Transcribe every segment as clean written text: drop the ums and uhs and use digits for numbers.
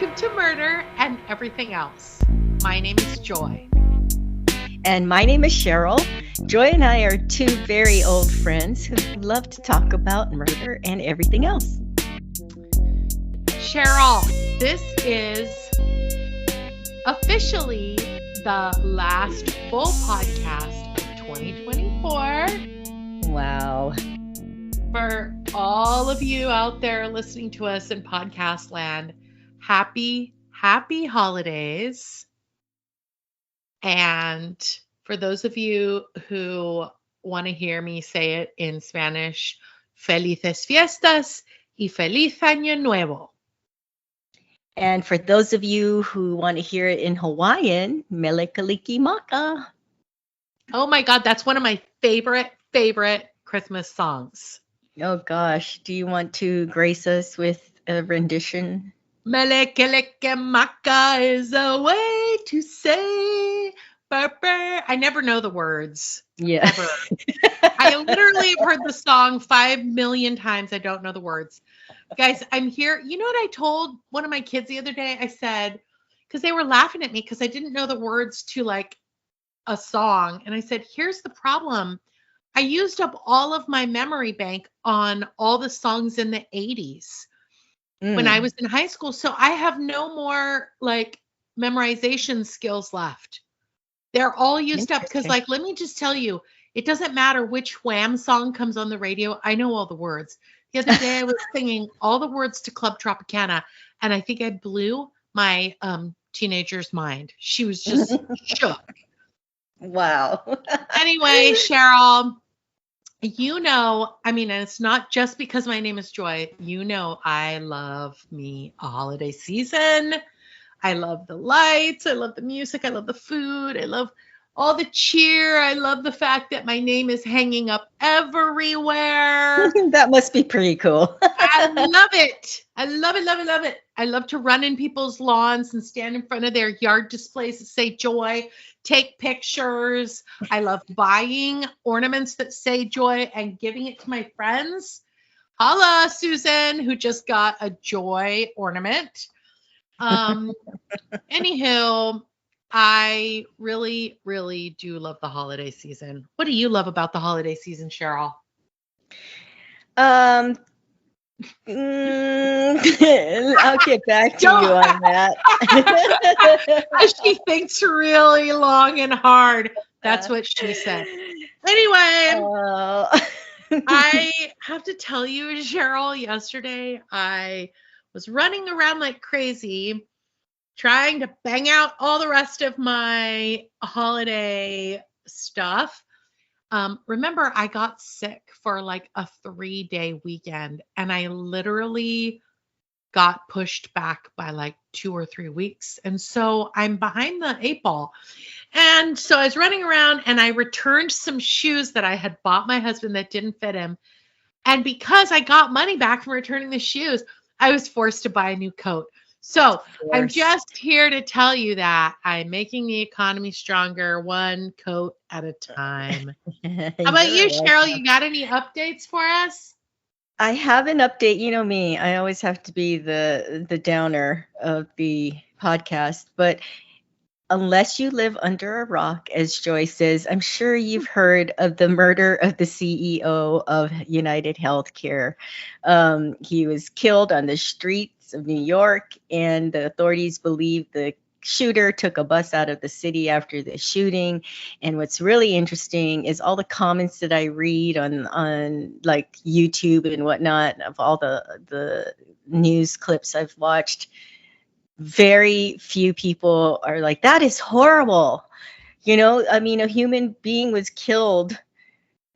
Welcome to Murder and Everything Else. My name is Joy. And my name is Cheryl. Joy and I are two very old friends who love to talk about murder and everything else. Cheryl, this is officially the last full podcast of 2024. Wow. For all of you out there listening to us in podcast land, happy holidays. And for those of you who want to hear me say it in Spanish, felices fiestas y feliz año nuevo. And for those of you who want to hear it in Hawaiian, mele kaliki maka. Oh my God, that's one of my favorite Christmas songs. Oh gosh, do you want to grace us with a rendition? Mele kaliki maka is a way to say burr. I never know the words. Yeah. Ever. I literally have heard the song 5 million times. I don't know the words. Guys, I'm here. You know what I told one of my kids the other day? I said, because they were laughing at me because I didn't know the words to like a song. And I said, here's the problem. I used up all of my memory bank on all the songs in the 80s when I was in high school. So I have no more like memorization skills left. They're all used up because, like, let me just tell you, it doesn't matter which Wham song comes on the radio. I know all the words. The other day I was singing all the words to Club Tropicana, and I think I blew my teenager's mind. She was just shook. Wow. Anyway, Cheryl, you know, I mean, and it's not just because my name is Joy. You know, I love me a holiday season. I love the lights. I love the music. I love the food. I love all the cheer. I love the fact that my name is hanging up everywhere. That must be pretty cool. I love it. I love it, love it, love it. I love to run in people's lawns and stand in front of their yard displays that say Joy, take pictures. I love buying ornaments that say Joy and giving it to my friends. Holla, Susan, who just got a Joy ornament. Anywho, I really do love the holiday season. What do you love about the holiday season, Cheryl? I'll get back to you on that. She thinks really long and hard. That's what she said. Anyway, I have to tell you, Cheryl, yesterday I was running around like crazy, trying to bang out all the rest of my holiday stuff. Remember, I got sick for like a 3-day weekend, and I literally got pushed back by like 2 or 3 weeks. And so I'm behind the 8 ball. And so I was running around and I returned some shoes that I had bought my husband that didn't fit him. And because I got money back from returning the shoes, I was forced to buy a new coat. So I'm just here to tell you that I'm making the economy stronger, one coat at a time. How about you, Cheryl? You got any updates for us? I have an update. You know me, I always have to be the downer of the podcast. But unless you live under a rock, as Joy says, I'm sure you've heard of the murder of the CEO of United Healthcare. He was killed on the streets of New York, and the authorities believe the shooter took a bus out of the city after the shooting. And what's really interesting is all the comments that I read on like YouTube and whatnot of all the news clips I've watched. Very few people are like, that is horrible. You know, I mean, a human being was killed.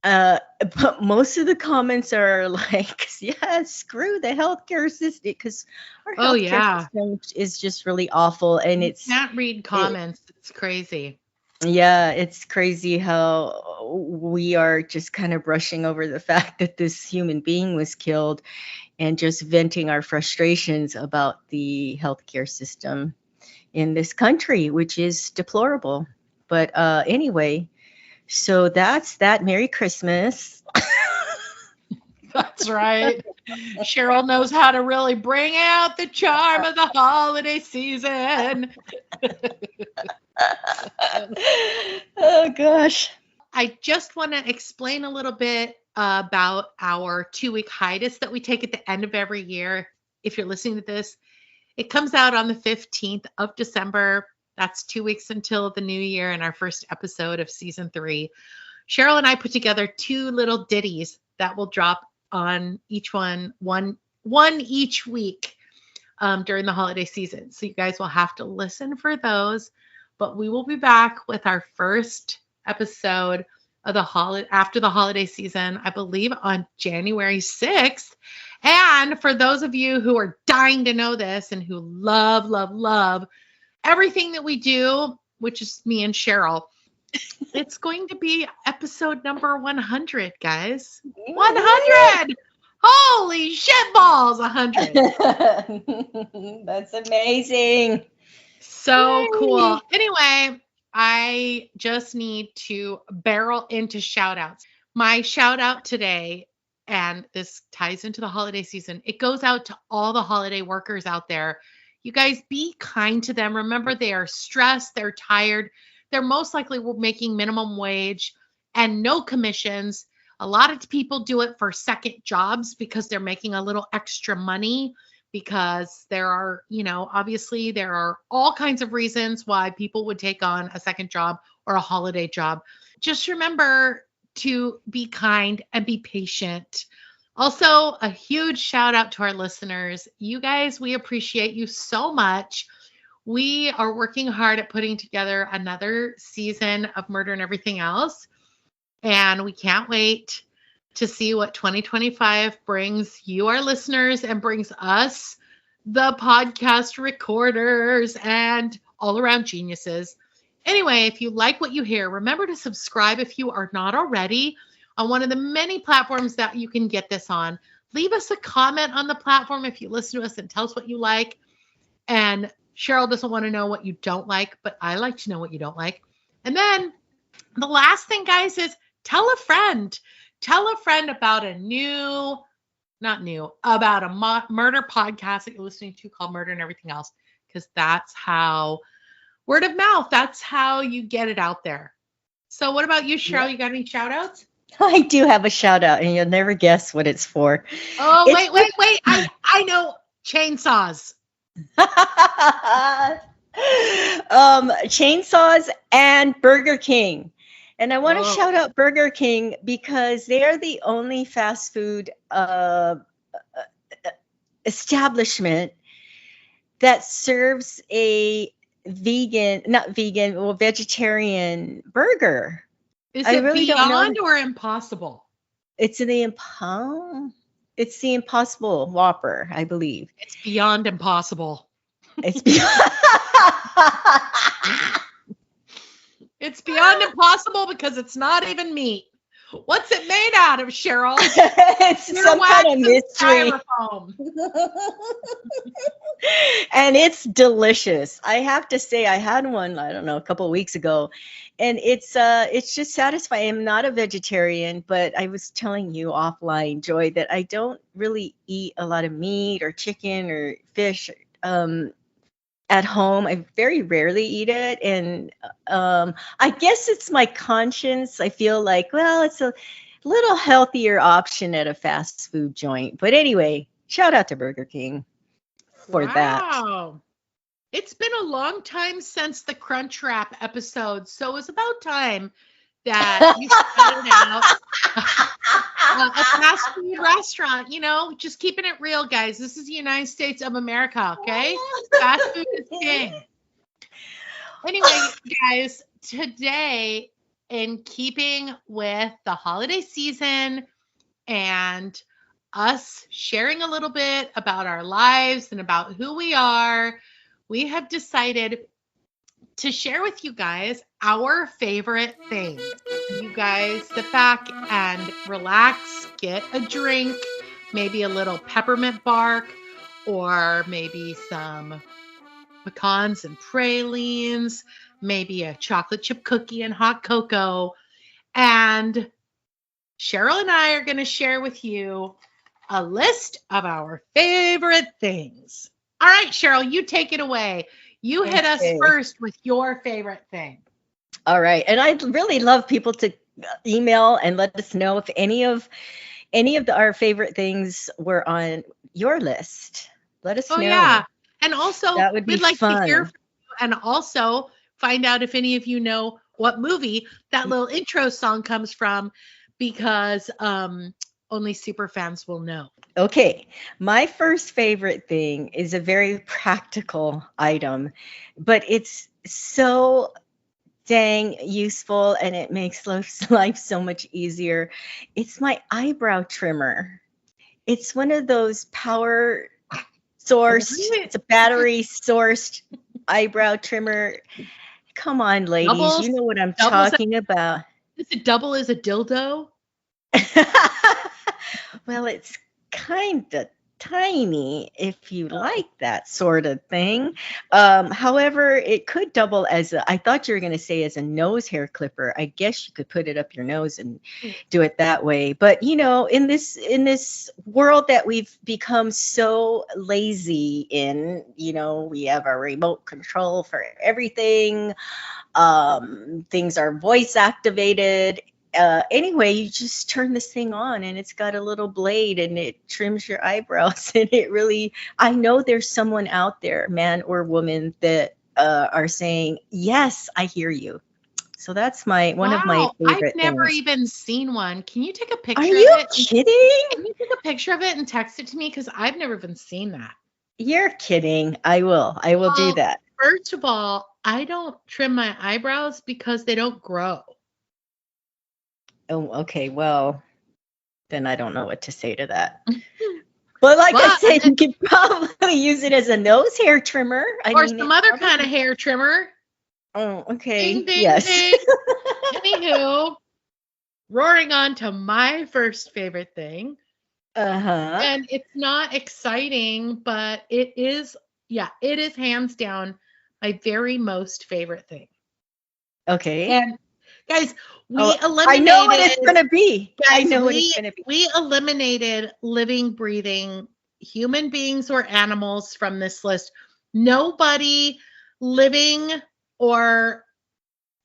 But most of the comments are like, yeah, screw the healthcare system, because our healthcare system is just really awful. And you can't read comments. It's crazy. Yeah, it's crazy how we are just kind of brushing over the fact that this human being was killed and just venting our frustrations about the healthcare system in this country, which is deplorable. But anyway, so that's that. Merry Christmas. That's right. Cheryl knows how to really bring out the charm of the holiday season. Oh, gosh. I just want to explain a little bit about our 2-week hiatus that we take at the end of every year. If you're listening to this, it comes out on the 15th of December. That's 2 weeks until the new year and our first episode of season 3. Cheryl and I put together 2 little ditties that will drop on each one each week during the holiday season. So you guys will have to listen for those. But we will be back with our first episode of after the holiday season, I believe on January 6th. And for those of you who are dying to know this and who love, love, love everything that we do, which is me and Cheryl, it's going to be episode number 100, guys. 100! Holy shit balls, 100. That's amazing. So cool. Anyway, I just need to barrel into shout outs. My shout out today, and this ties into the holiday season, it goes out to all the holiday workers out there. You guys be kind to them. Remember, they are stressed, they're tired, they're most likely making minimum wage and no commissions. A lot of people do it for second jobs because they're making a little extra money, because there are, obviously there are all kinds of reasons why people would take on a second job or a holiday job. Just remember to be kind and be patient. Also, a huge shout out to our listeners. You guys, we appreciate you so much. We are working hard at putting together another season of Murder and Everything Else. And we can't wait to see what 2025 brings you, our listeners, and brings us, the podcast recorders and all around geniuses. Anyway, if you like what you hear, remember to subscribe if you are not already on one of the many platforms that you can get this on. Leave us a comment on the platform if you listen to us and tell us what you like. And Cheryl doesn't want to know what you don't like, but I like to know what you don't like. And then the last thing, guys, is tell a friend. Tell a friend about about a murder podcast that you're listening to called Murder and Everything Else, because that's how, word of mouth, that's how you get it out there. So what about you, Cheryl? You got any shout outs? I do have a shout out, and you'll never guess what it's for. Oh, wait. I know. Chainsaws. Chainsaws and Burger King. And I want to shout out Burger King because they are the only fast food establishment that serves a vegetarian burger. Is it really Beyond or Impossible? It's the Impossible Whopper, I believe. It's Beyond Impossible. It's beyond. It's Beyond Impossible because it's not even meat. What's it made out of, Cheryl? It's some kind of mystery. And it's delicious. I have to say, I had one, I don't know, a couple of weeks ago, and it's just satisfying. I'm not a vegetarian, but I was telling you offline, Joy, that I don't really eat a lot of meat or chicken or fish at home. I very rarely eat it, and I guess it's my conscience. I feel like, well, it's a little healthier option at a fast food joint. But anyway, shout out to Burger King for that. Wow. It's been a long time since the Crunchwrap episode, so it's about time that you shouted out a fast food restaurant. Just keeping it real, guys. This is the United States of America, okay? Fast food is king. Anyway, guys, today, in keeping with the holiday season and us sharing a little bit about our lives and about who we are, we have decided to share with you guys our favorite things. You guys sit back and relax, get a drink, maybe a little peppermint bark, or maybe some pecans and pralines, maybe a chocolate chip cookie and hot cocoa. And Cheryl and I are going to share with you a list of our favorite things. All right, Cheryl, you take it away. You hit us Okay. first with your favorite thing. All right. And I'd really love people to email and let us know if our favorite things were on your list. Let us Oh, know. yeah. And also, That would be we'd like to hear fun. from you and also find out if any of you know what movie that little intro song comes from, because only super fans will know. Okay, my first favorite thing is a very practical item, but it's so dang useful and it makes life so much easier. It's my eyebrow trimmer. It's one of those power sourced, it's a battery sourced eyebrow trimmer. Come on, ladies, you know what I'm talking about. Is it double as a dildo? Well, it's kind of tiny if you like that sort of thing. However, it could double as I thought you were going to say as a nose hair clipper. I guess you could put it up your nose and do it that way. But you know, in this world that we've become so lazy in, you know, we have a remote control for everything. Things are voice activated. Anyway, you just turn this thing on and it's got a little blade and it trims your eyebrows. And it really, I know there's someone out there, man or woman, that are saying, yes, I hear you. So that's one of my favorite I've never things. even seen one. Can you take a picture Are of you it? kidding? Can you take a picture of it and text it to me? Because I've never even seen that. You're kidding. I will do that. First of all, I don't trim my eyebrows because they don't grow. Oh, okay. Well, then I don't know what to say to that. Well, like I said, you could probably use it as a nose hair trimmer. Or some other kind of hair trimmer. Oh, okay. Ding, ding, yes. ding. Anywho, roaring on to my first favorite thing. Uh-huh. And it's not exciting, but it is hands down my very most favorite thing. Okay. And guys, we eliminated. I know what it's going to be. Guys, we eliminated living, breathing human beings or animals from this list. Nobody living or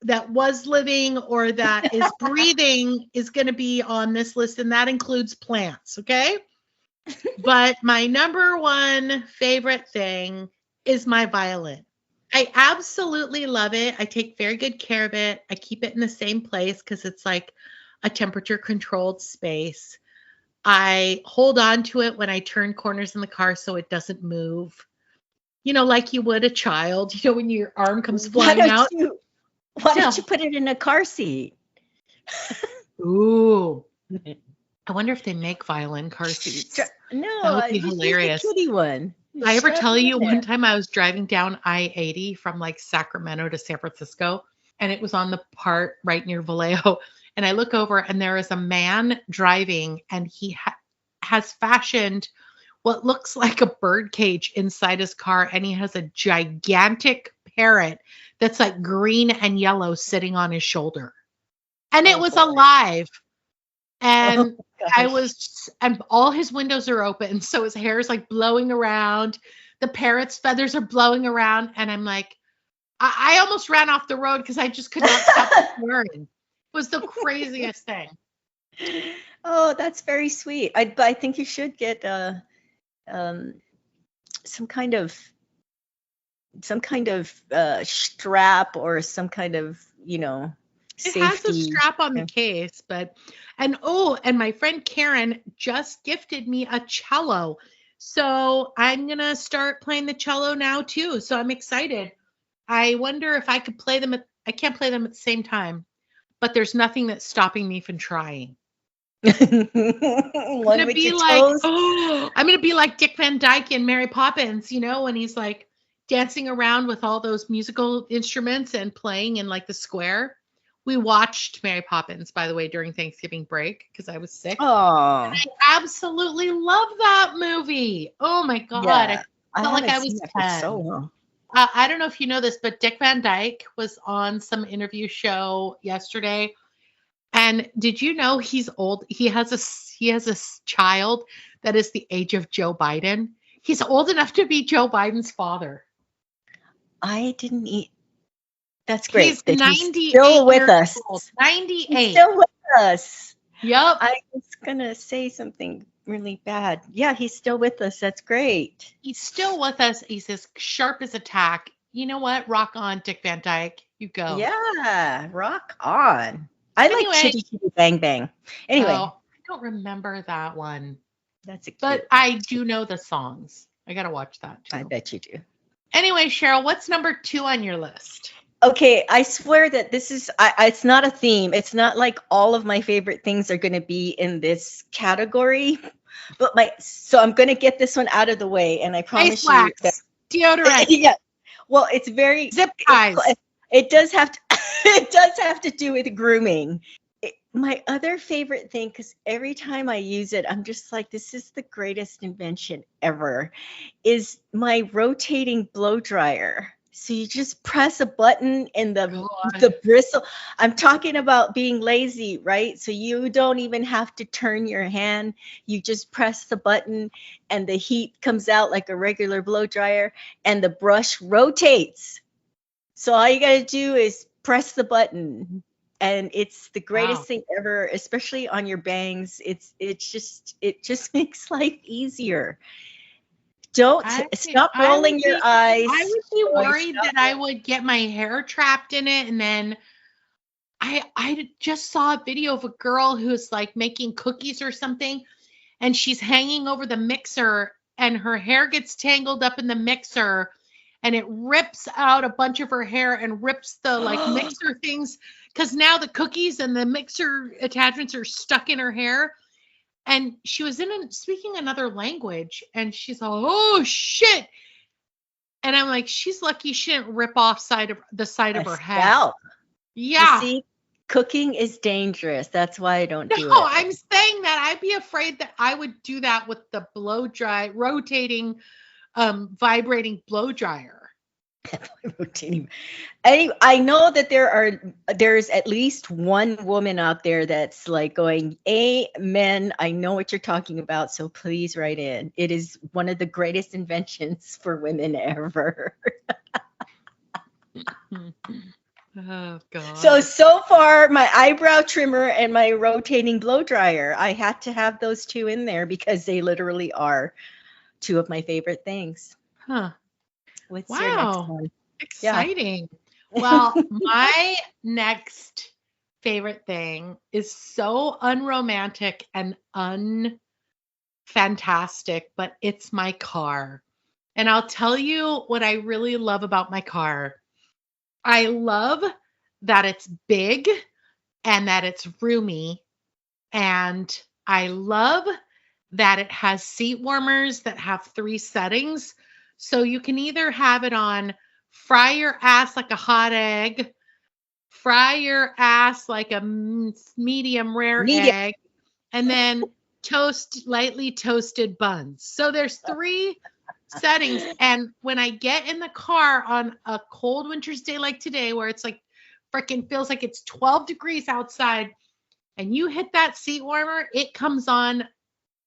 that was living or that is breathing is going to be on this list, and that includes plants, okay? But my number one favorite thing is my violin. I absolutely love it. I take very good care of it. I keep it in the same place because it's like a temperature controlled space. I hold on to it when I turn corners in the car so it doesn't move. You know, like you would a child, you know, when your arm comes flying out. Why don't you put it in a car seat? Ooh. I wonder if they make violin car seats. No, that would be hilarious. The kitty one. Did I ever tell you one time I was driving down I-80 from like Sacramento to San Francisco, and it was on the part right near Vallejo, and I look over and there is a man driving, and he has fashioned what looks like a bird cage inside his car, and he has a gigantic parrot that's like green and yellow sitting on his shoulder. And it was alive. And and all his windows are open. So his hair is like blowing around. The parrot's feathers are blowing around. And I'm like, I almost ran off the road because I just could not stop swearing. It was the craziest thing. Oh, that's very sweet. I think you should get some kind of strap or some kind of, you know, safety. It has a strap on the case, and my friend Karen just gifted me a cello. So I'm going to start playing the cello now too. So I'm excited. I wonder if I could play them I can't play them at the same time, but there's nothing that's stopping me from trying. I'm going to be like Dick Van Dyke in Mary Poppins, you know, when he's like dancing around with all those musical instruments and playing in like the square. We watched Mary Poppins, by the way, during Thanksgiving break because I was sick. Oh, I absolutely love that movie. Oh my God. Yeah, I felt like I was 10. So long. I don't know if you know this, but Dick Van Dyke was on some interview show yesterday. And did you know he's old? He has a child that is the age of Joe Biden. He's old enough to be Joe Biden's father. I didn't eat. That's He's great that he's 98 still with years us. old. He's 98. still with us. Yep. I was gonna say something really bad. Yeah, he's still with us. That's great. He's still with us. He's as sharp as a tack. You know what? Rock on, Dick Van Dyke. You go. Yeah, rock on. I like Anyway, Chitty Chitty Bang Bang. Anyway, I don't remember that one, that's a cute but one. I do know the songs. I got to watch that too. I bet you do. Anyway, Cheryl, what's number 2 on your list? Okay, I swear that this is it's not a theme. It's not like all of my favorite things are going to be in this category, but so I'm going to get this one out of the way, and I promise Face wax, you that deodorant, yeah. Well, it's very zip ties. It does have to it does have to do with grooming. My other favorite thing, because every time I use it, I'm just like, this is the greatest invention ever, is my rotating blow dryer. So you just press a button and the bristle. I'm talking about being lazy, right? So you don't even have to turn your hand. You just press the button and the heat comes out like a regular blow dryer and the brush rotates. So all you got to do is press the button and it's the greatest thing ever, especially on your bangs. It just makes life easier. Don't stop rolling your eyes. I would be worried that I would get my hair trapped in it. And then I just saw a video of a girl who's like making cookies or something. And she's hanging over the mixer and her hair gets tangled up in the mixer. And it rips out a bunch of her hair and rips the like mixer things. Because now the cookies and the mixer attachments are stuck in her hair. And she was speaking another language, and she's like, "Oh shit!" And I'm like, "She's lucky she didn't rip off the side of her head." Scalp. Yeah. You see, cooking is dangerous. That's why I don't do it. No, I'm saying that I'd be afraid that I would do that with the blow dry, rotating, vibrating blow dryer. I know that there's at least one woman out there that's like going, amen, I know what you're talking about, so please write in. It is one of the greatest inventions for women ever. Oh God. So far my eyebrow trimmer and my rotating blow dryer, I had to have those two in there because they literally are two of my favorite things. Huh. What's your next one? Exciting. Yeah. Well, my next favorite thing is so unromantic and unfantastic, but it's my car. And I'll tell you what I really love about my car. I love that it's big and that it's roomy. And I love that it has seat warmers that have 3 settings. So you can either have it on fry your ass like a hot egg, fry your ass like a medium rare egg, and then toast lightly toasted buns. So there's 3 settings. And when I get in the car on a cold winter's day like today, where it's like freaking feels like it's 12 degrees outside, and you hit that seat warmer, it comes on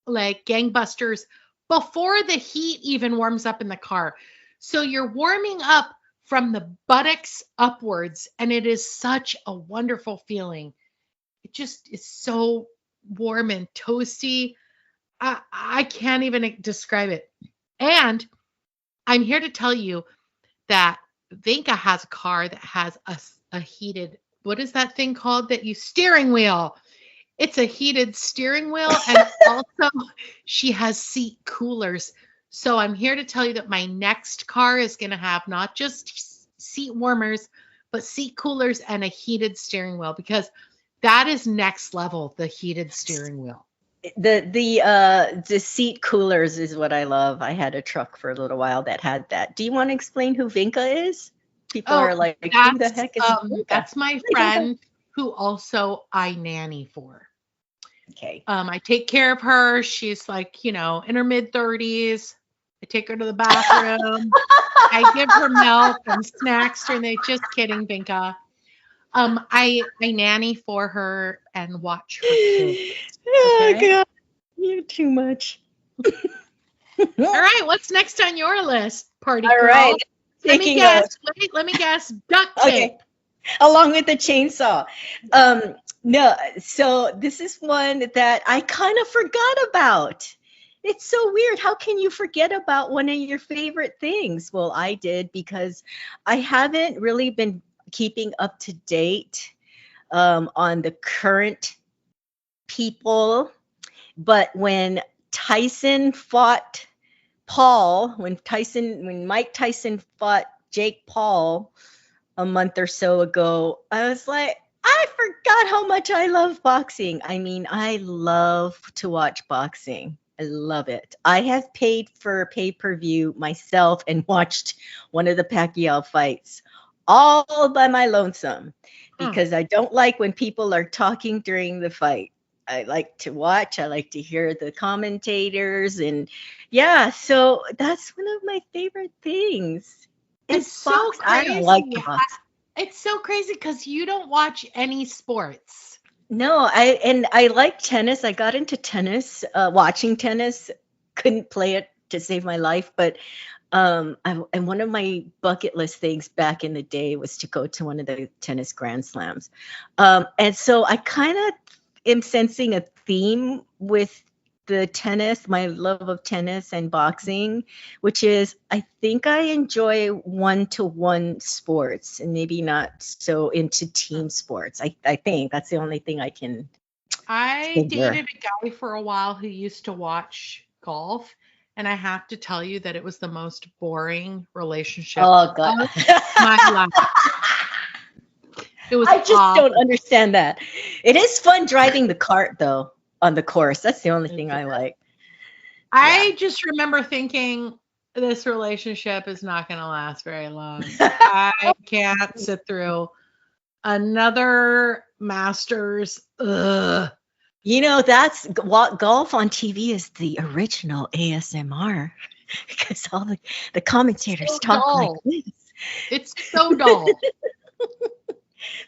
like gangbusters before the heat even warms up in the car. So you're warming up from the buttocks upwards, and it is such a wonderful feeling. It just is so warm and toasty. I can't even describe it. And I'm here to tell you that Vinka has a car that has a heated, what is that thing called that you steering wheel? It's a heated steering wheel, and also she has seat coolers. So I'm here to tell you that my next car is going to have not just seat warmers, but seat coolers and a heated steering wheel, because that is next level, the heated steering wheel. The seat coolers is what I love. I had a truck for a little while that had that. Do you want to explain who Vinka is? People are like, who the heck is Vinka? That's my friend who also I nanny for. Okay. I take care of her. She's like, in her mid-30s. I take her to the bathroom. I give her milk and snacks during the. Just kidding, Vinka. I nanny for her and watch her kids. Oh Okay. God, you're too much. All right. What's next on your list, party All girl? right. Let me Taking a guess. Wait, let me guess. Duct tape. okay, along with the chainsaw. No, so this is one that I kind of forgot about. It's so weird. How can you forget about one of your favorite things? Well, I did because I haven't really been keeping up to date on the current people. But when Tyson fought when Mike Tyson fought Jake Paul a month or so ago, I was like, I forgot how much I love boxing. I mean, I love to watch boxing. I love it. I have paid for pay-per-view myself and watched one of the Pacquiao fights all by my lonesome Huh. because I don't like when people are talking during the fight. I like to watch, I like to hear the commentators, and yeah, so that's one of my favorite things. It's Is so box. I don't like crazy. the box. It's so crazy because you don't watch any sports. No, I like tennis. I got into tennis, watching tennis. Couldn't play it to save my life, but and one of my bucket list things back in the day was to go to one of the tennis grand slams. And so I kind of am sensing a theme with the tennis, my love of tennis and boxing, which is I think I enjoy one-to-one sports and maybe not so into team sports. I think that's the only thing I can I figure. dated a guy for a while who used to watch golf, and I have to tell you that it was the most boring relationship Oh God. of my life. It was I just don't awful. understand that. It is fun driving the cart though on the course. That's the only thing I like. Yeah. I just remember thinking this relationship is not going to last very long. I can't sit through another Masters. Ugh. You know, that's what golf on TV is the original ASMR because all the commentators So talk like dull. this, It's so dull.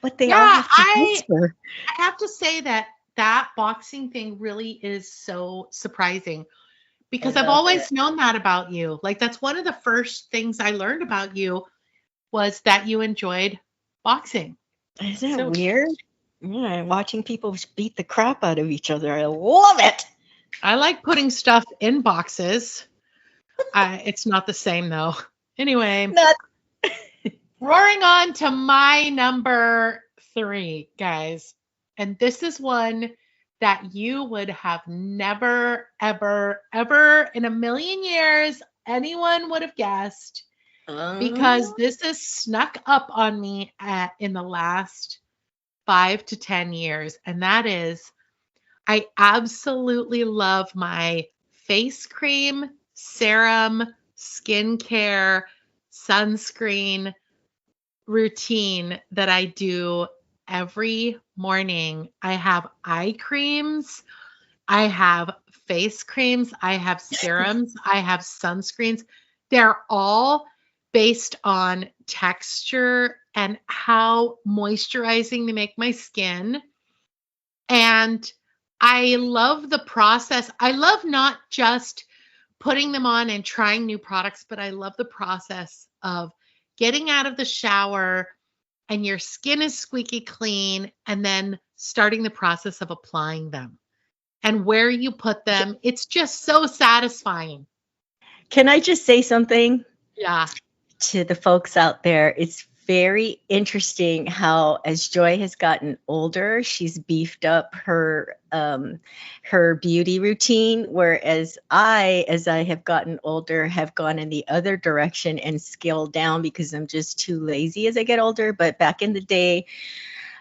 but they Yeah, all have to I whisper. I have to say that that boxing thing really is so surprising I because I've love it. always known that about you. Like that's one of the first things I learned about you was that you enjoyed boxing. Isn't it So weird? Yeah, watching people beat the crap out of each other. I love it. I like putting stuff in boxes. It's not the same though. Anyway, Not roaring on to my number 3, guys. And this is one that you would have never, ever, ever in a million years anyone would have guessed because this has snuck up on me in the last 5 to 10 years. And that is, I absolutely love my face cream, serum, skincare, sunscreen routine that I do every morning. I have eye creams, I have face creams, I have serums, I have sunscreens. They're all based on texture and how moisturizing they make my skin. And I love the process. I love not just putting them on and trying new products, but I love the process of getting out of the shower and your skin is squeaky clean and then starting the process of applying them and where you put them. It's just so satisfying. Can I just say something Yeah. to the folks out there? It's very interesting how, as Joy has gotten older, she's beefed up her beauty routine, whereas as I have gotten older, have gone in the other direction and scaled down because I'm just too lazy as I get older. But back in the day,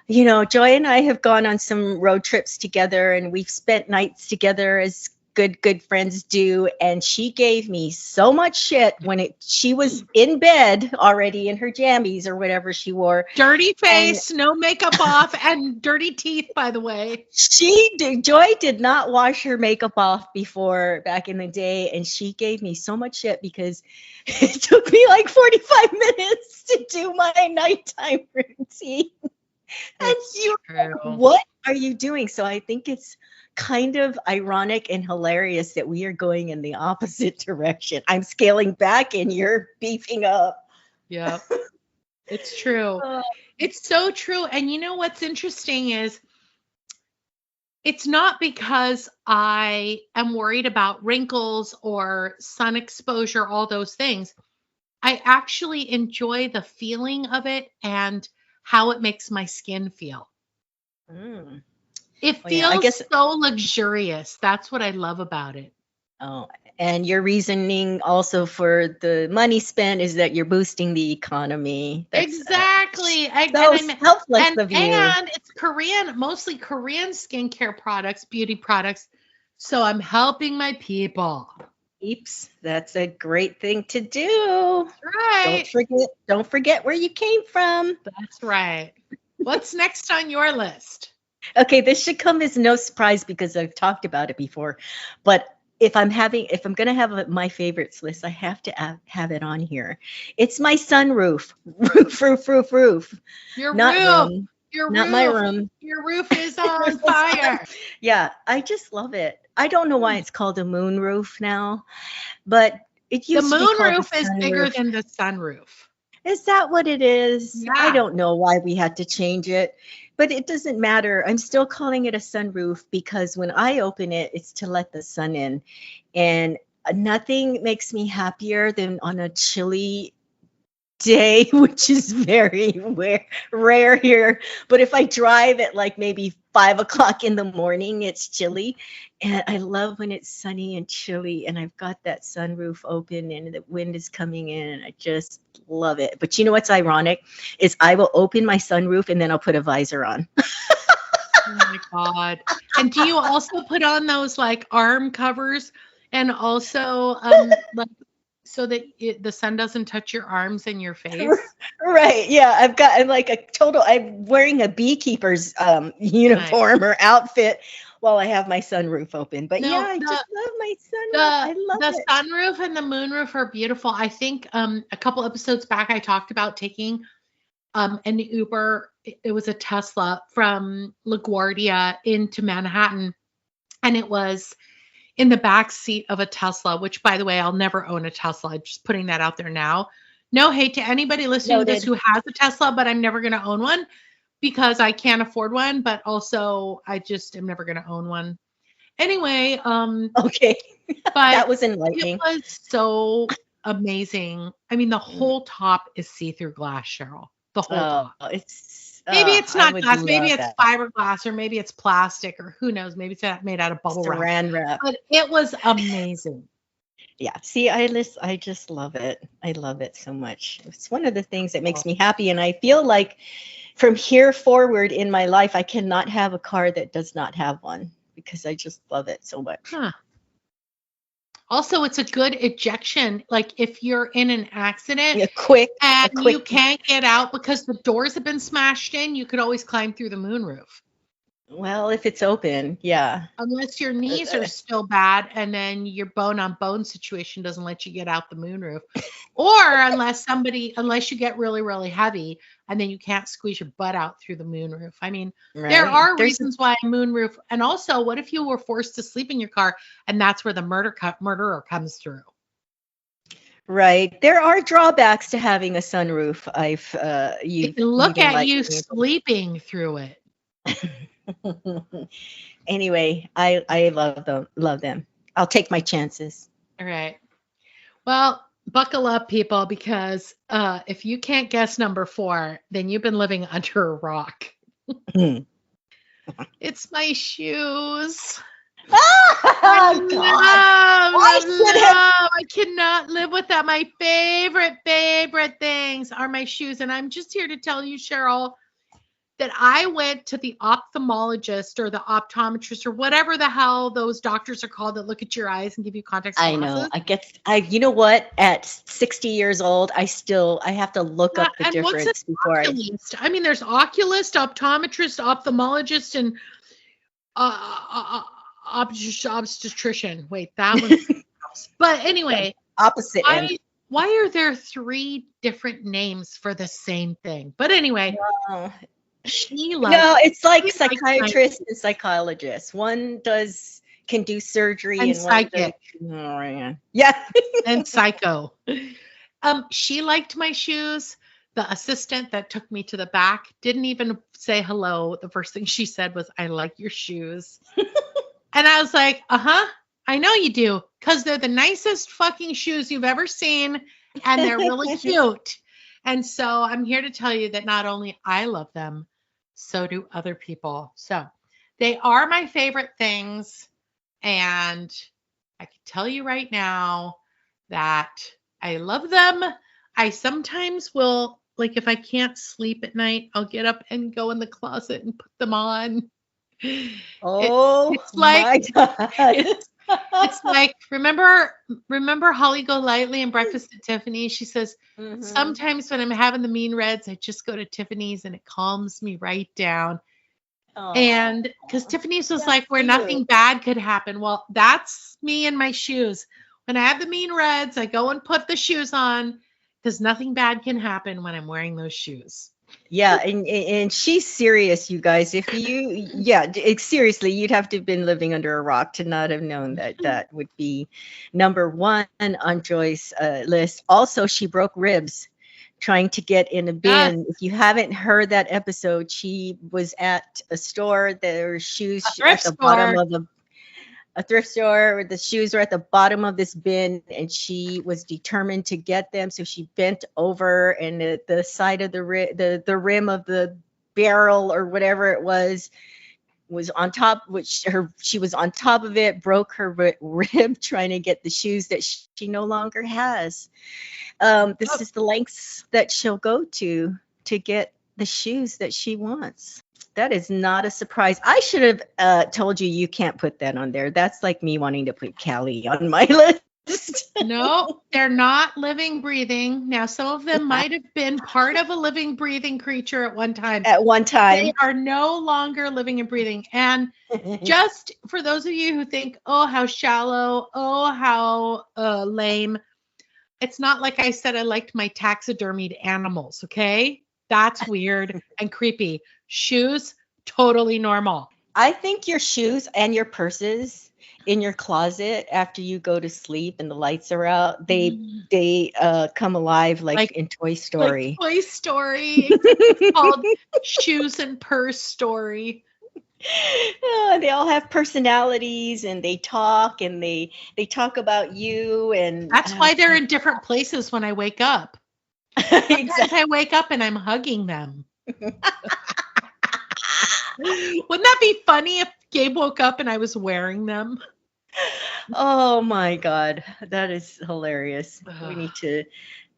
you know, Joy and I have gone on some road trips together and we've spent nights together as good friends do, and she gave me so much shit when she was in bed already in her jammies or whatever she wore. Dirty And face, no makeup off, and dirty teeth, by the way. Joy did not wash her makeup off before back in the day, and she gave me so much shit because it took me like 45 minutes to do my nighttime routine. And It's you're like, true. what are you doing? So I think it's kind of ironic and hilarious that we are going in the opposite direction. I'm scaling back and you're beefing up. Yeah, it's true. Oh, It's so true. And you know what's interesting is it's not because I am worried about wrinkles or sun exposure, all those things. I actually enjoy the feeling of it and how it makes my skin feel. mm. It Oh, yeah, I feels guess. so luxurious. That's what I love about it. Oh, and your reasoning also for the money spent is that you're boosting the economy. That's Exactly. so I'm selfless of you. and it's Korean, mostly Korean skincare products, beauty products. So I'm helping my people. Eeps, that's a great thing to do. Right. Don't forget where you came from. That's right. What's next on your list? Okay, this should come as no surprise because I've talked about it before. But if I'm gonna have my favorites list, I have to have it on here. It's my sunroof, roof. Your Not roof. room, Your not my roof. room. Your roof is on fire. Yeah, I just love it. I don't know why it's called a moon roof now, but it The used to be moon called the roof is bigger sunroof. than the sunroof. Is that what it is? I Yeah. don't know why we had to change it, but it doesn't matter. I'm still calling it a sunroof because when I open it, it's to let the sun in. And nothing makes me happier than on a chilly day, which is very rare here. But if I drive at like maybe 5 o'clock in the morning, it's chilly. And I love when it's sunny and chilly, and I've got that sunroof open and the wind is coming in, and I just love it. But you know what's ironic is I will open my sunroof and then I'll put a visor on. Oh my God. And do you also put on those like arm covers and also like so that the sun doesn't touch your arms and your face? Right. Yeah. I'm like I'm wearing a beekeeper's Nice. uniform or outfit while I have my sunroof open. But yeah, No, I just love my sunroof. the I love the it. sunroof and the moonroof are beautiful. I think a couple episodes back I talked about taking an Uber. It was a Tesla from LaGuardia into Manhattan, and it was in the back seat of a Tesla, which by the way, I'll never own a Tesla. Just putting that out there now. No hate to anybody listening to this Noted. who has a Tesla, but I'm never going to own one because I can't afford one, but also I just am never going to own one. Anyway, Okay. but That was it enlightening. was so amazing. I mean, the Mm. whole top is see-through glass, Cheryl. The whole Oh, top. it's Maybe it's I not would glass, maybe love it's that. fiberglass, or maybe it's plastic, or who knows, maybe it's made out of bubble wrap. Saran wrap. But it was amazing. Yeah. See, I just love it. I love it so much. It's one of the things that Oh, makes me happy. And I feel like from here forward in my life, I cannot have a car that does not have one because I just love it so much. huh. Also, it's a good ejection. Like if you're in an accident A quick, and a you quick. can't get out because the doors have been smashed in, you could always climb through the moonroof. Well, if it's open, yeah. Unless your Uh, knees are uh, still bad and then your bone on bone situation doesn't let you get out the moonroof. Or unless you get really, really heavy and then you can't squeeze your butt out through the moonroof. I mean, there right. are reasons why a moonroof, and also what if you were forced to sleep in your car and that's where the murderer comes through? Right. There are drawbacks to having a sunroof. They can You've look at you enlightened me. sleeping through it. Anyway, I love them. Love them. I'll take my chances. All right. Well, buckle up, people, because if you can't guess number 4, then you've been living under a rock. Hmm. It's my shoes. Oh, God. Why should have? I cannot live without my favorite things are my shoes. And I'm just here to tell you, Cheryl, that I went to the ophthalmologist or the optometrist or whatever the hell those doctors are called that look at your eyes and give you contact I know. glasses. You know what? At 60 years old, I have to look Yeah, up the and what's an difference before oculist? I mean, there's oculist, optometrist, ophthalmologist, and obstetrician. Wait, that one's but anyway, opposite end. why are there 3 different names for the same thing? But anyway, Oh, She liked No, it's like she liked my psychiatrist and psychologist. One can do surgery and and one does. psychic Oh, yeah. and psycho. She liked my shoes. The assistant that took me to the back didn't even say hello. The first thing she said was, "I like your shoes." And I was like, "Uh-huh. I know you do, because they're the nicest fucking shoes you've ever seen, and they're really cute." And so I'm here to tell you that not only I love them, so do other people. So they are my favorite things. And I can tell you right now that I love them. I sometimes will, like, if I can't sleep at night, I'll get up and go in the closet and put them on. It, Oh it's like my God. it's it's like remember Holly Golightly and Breakfast at Tiffany's? She says, Hmm. sometimes when I'm having the mean reds, I just go to Tiffany's and it calms me right down. Oh, And because Tiffany's was that's like where cute. nothing bad could happen. Well, that's me and my shoes. When I have the mean reds, I go and put the shoes on because nothing bad can happen when I'm wearing those shoes. Yeah, and she's serious, you guys. If you, yeah, seriously, you'd have to have been living under a rock to not have known that that would be number one on Joy's list. Also, she broke ribs trying to get in a Yes, bin. If you haven't heard that episode, she was at a store. There were a shoes thrift at the bottom store. of a thrift store where the shoes were at the bottom of this bin, and she was determined to get them, so she bent over, and the side of the rim of the barrel or whatever it was on top, which she was on top of it, broke her rib trying to get the shoes that she no longer has. This Oh, is the lengths that she'll go to get the shoes that she wants. That is not a surprise. I should have told you you can't put that on there. That's like me wanting to put Callie on my list. no, they're not living, breathing. Now, some of them might have been part of a living, breathing creature at one time. At one They time. are no longer living and breathing. And just for those of you who think, oh, how shallow, oh, how lame, it's not like I said I liked my taxidermied animals, okay? That's weird and creepy. Shoes, totally normal. I think your shoes and your purses in your closet after you go to sleep and the lights are out, Mm. they come alive like Like in Toy like Story. Toy Story, except it's called Shoes and Purse Story. They all have personalities and they talk and they talk about you and That's why they're in different places when I wake up. Sometimes exactly. I wake up and I'm hugging them. Wouldn't that be funny if Gabe woke up and I was wearing them? Oh my God, that is hilarious. We Ugh.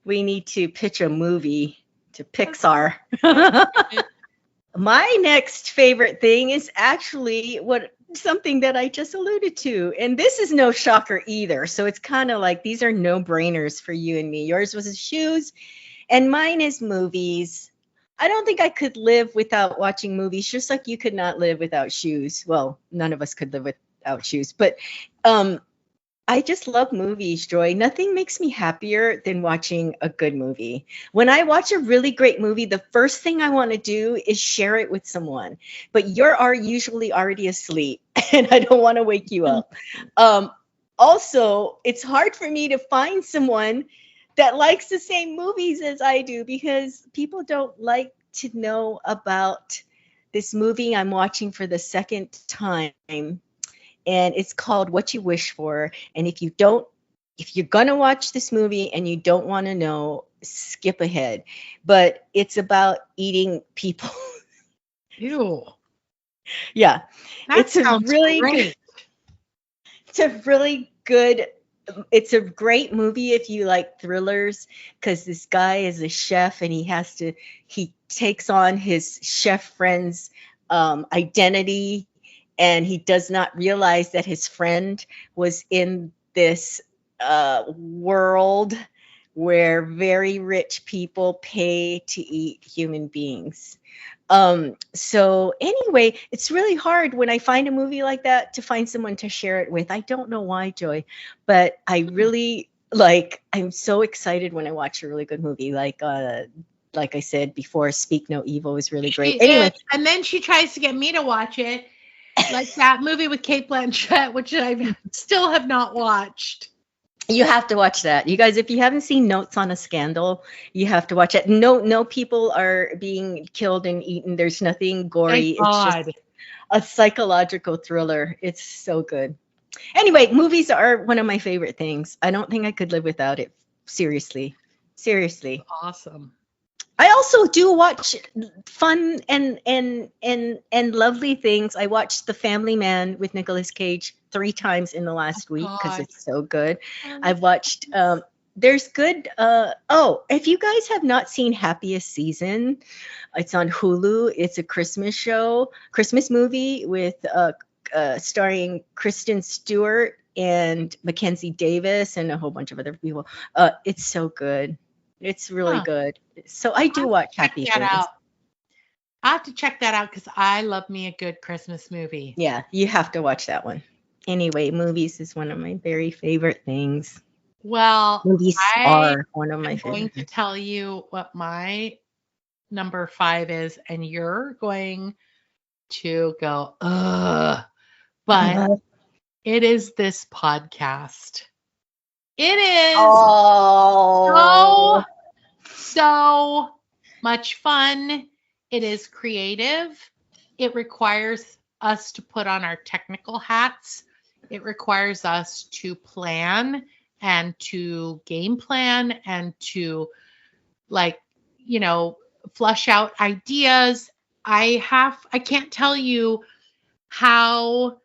need to pitch a movie to Pixar. My next favorite thing is actually what something that I just alluded to. And this is no shocker either. So it's kind of like these are no-brainers for you and me. Yours was shoes and mine is movies. I don't think I could live without watching movies, just like you could not live without shoes. Well, none of us could live without shoes, but um I just love movies, Joy. Nothing makes me happier than watching a good movie. When I watch a really great movie, the first thing I want to do is share it with someone. But you're usually already asleep, and I don't want to wake you up. Um, Also, it's hard for me to find someone that likes the same movies as I do because people don't like to know about this movie I'm watching for the second time, and it's called What You Wish For. And if you're gonna watch this movie and you don't want to know, skip ahead. But it's about eating people. Ew. Yeah, That it's a sounds really good. great. It's a really good. It's a great movie if you like thrillers, because this guy is a chef and he takes on his chef friend's identity, and he does not realize that his friend was in this world where very rich people pay to eat human beings. So anyway, it's really hard when I find a movie like that to find someone to share it with. I don't know why, Joy, but I really I'm so excited when I watch a really good movie. Like like I said before, Speak No Evil is really great. She Anyway, is. And then she tries to get me to watch it, like that movie with Kate Blanchett, which I still have not watched. you have to watch that. You guys, if you haven't seen Notes on a Scandal, you have to watch it. No people are being killed and eaten. There's nothing gory. Thank It's just God. a psychological thriller. It's so good. Anyway, movies are one of my favorite things. I don't think I could live without it. Seriously. Awesome. I also do watch fun and lovely things. I watched The Family Man with Nicolas Cage 3 times in the last week because God. it's so good. I've watched there's good if you guys have not seen Happiest Season, it's on Hulu. It's a Christmas movie with starring Kristen Stewart and Mackenzie Davis and a whole bunch of other people. It's so good. It's really good. So I do watch happy things. I have to check that out because I love me a good Christmas movie. Yeah, you have to watch that one. Anyway, movies is one of my very favorite things. Well, movies are one of my favorite. I'm going to tell you what my number 5 is, and you're going to go, ugh. But it is this podcast. It is so much fun. It is creative. It requires us to put on our technical hats. It requires us to plan and to game plan and to flush out ideas. I can't tell you how.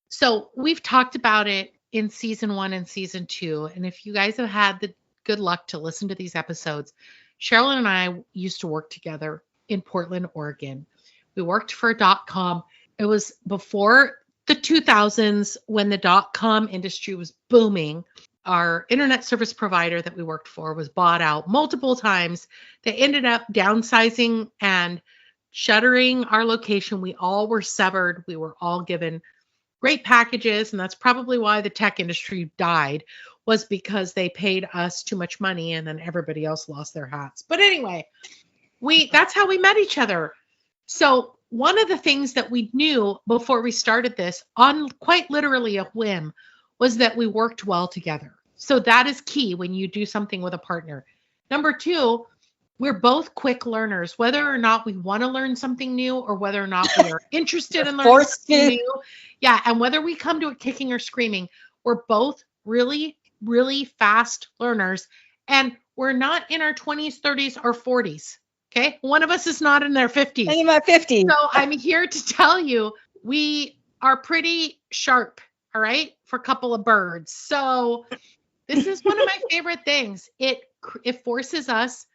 So we've talked about it in season 1 and season 2. And if you guys have had the good luck to listen to these episodes, Cheryl and I used to work together in Portland, Oregon. We worked for .com. It was before the 2000s when the .com industry was booming. Our internet service provider that we worked for was bought out multiple times. They ended up downsizing and shuttering our location. We all were severed. We were all given great packages, and that's probably why the tech industry died, was because they paid us too much money and then everybody else lost their hats. But anyway, that's how we met each other. So one of the things that we knew before we started this, on quite literally a whim, was that we worked well together. So that is key when you do something with a partner. Number 2, we're both quick learners, whether or not we want to learn something new or whether or not we are interested in learning something new. Yeah, and whether we come to it kicking or screaming, we're both really, really fast learners. And we're not in our 20s, 30s, or 40s. Okay? One of us is not in their 50s. I'm in my 50s. So I'm here to tell you, we are pretty sharp, all right, for a couple of birds. So this is one of my favorite things. It forces us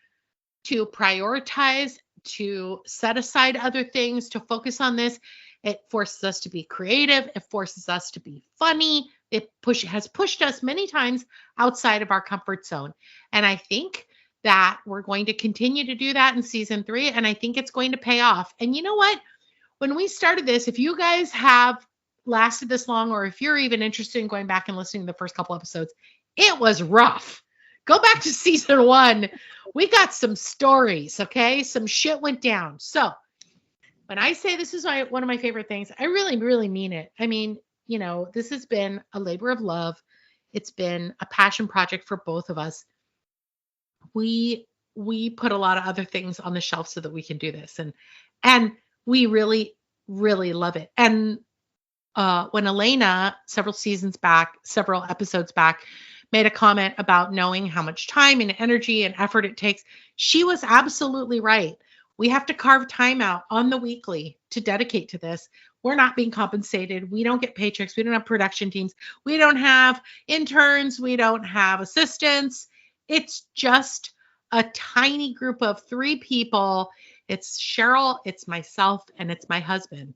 to prioritize, to set aside other things, to focus on this. It forces us to be creative. It forces us to be funny. It has pushed us many times outside of our comfort zone. And I think that we're going to continue to do that in season 3. And I think it's going to pay off. And you know what? When we started this, if you guys have lasted this long, or if you're even interested in going back and listening to the first couple episodes, it was rough. Go back to season 1. We got some stories, okay? Some shit went down. So when I say this is one of my favorite things, I really, really mean it. I mean, this has been a labor of love. It's been a passion project for both of us. We put a lot of other things on the shelf so that we can do this. And we really, really love it. And when Elena, several episodes back, made a comment about knowing how much time and energy and effort it takes, she was absolutely right. We have to carve time out on the weekly to dedicate to this. We're not being compensated. We don't get paychecks. We don't have production teams. We don't have interns. We don't have assistants. It's just a tiny group of 3 people. It's Cheryl, it's myself, and it's my husband.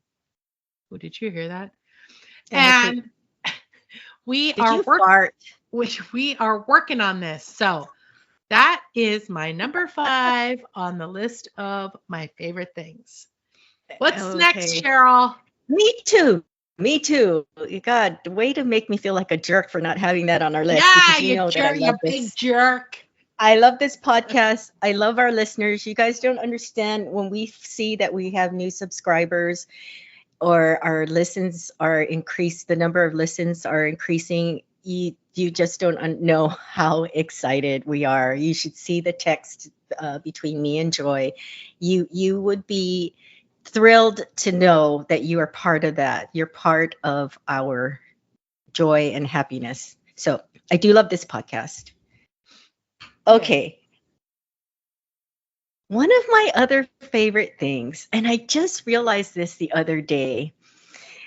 Oh, did you hear that? And we are working on this. So that is my number 5 on the list of my favorite things. What's next, Cheryl? Me too. God, way to make me feel like a jerk for not having that on our list. Yeah, you big jerk. I love this podcast. I love our listeners. You guys don't understand when we see that we have new subscribers or our listens are increased, the number of listens are increasing. You just don't know how excited we are. You should see the text between me and Joy. You would be thrilled to know that you are part of that. You're part of our joy and happiness. So I do love this podcast. Okay. One of my other favorite things, and I just realized this the other day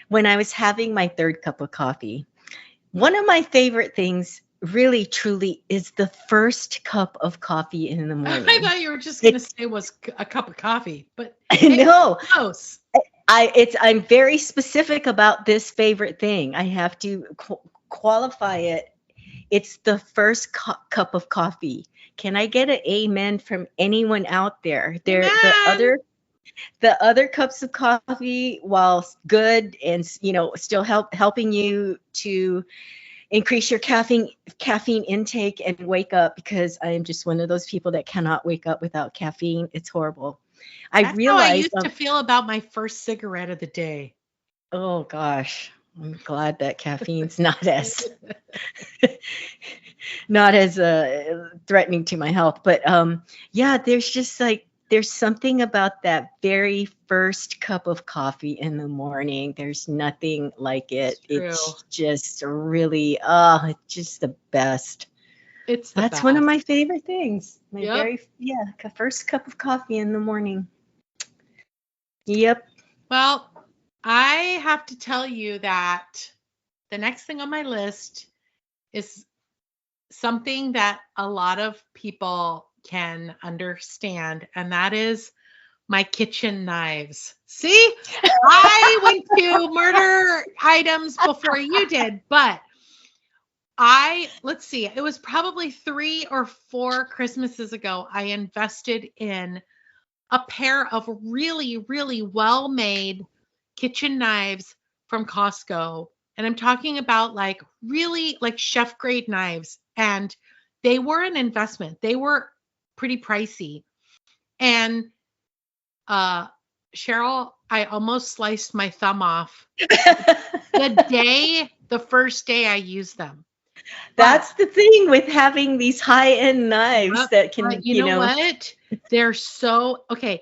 when I was having my third cup of coffee. One of my favorite things really truly is the first cup of coffee in the morning. I thought you were just going to say it was a cup of coffee, but no. Close. I'm very specific about this favorite thing. I have to qualify it. It's the first cup of coffee. Can I get an amen from anyone out there? The other cups of coffee, while good and still helping you to increase your caffeine intake and wake up, because I am just one of those people that cannot wake up without caffeine. It's horrible. That's how I used to feel about my first cigarette of the day. Oh gosh, I'm glad that caffeine's not as threatening to my health. But yeah, there's something about that very first cup of coffee in the morning. There's nothing like it. It's just really, just the best. That's one of my favorite things. First cup of coffee in the morning. Yep. Well, I have to tell you that the next thing on my list is something that a lot of people can understand, and that is my kitchen knives. See, I went to murder items before you did, but let's see, it was probably 3 or 4 Christmases ago, I invested in a pair of really, really well-made kitchen knives from Costco. And I'm talking about really chef grade knives. And they were an investment. They were pretty pricey. And Cheryl, I almost sliced my thumb off the first day I used them. That's the thing with having these high-end knives that can, you know what? They're so, okay.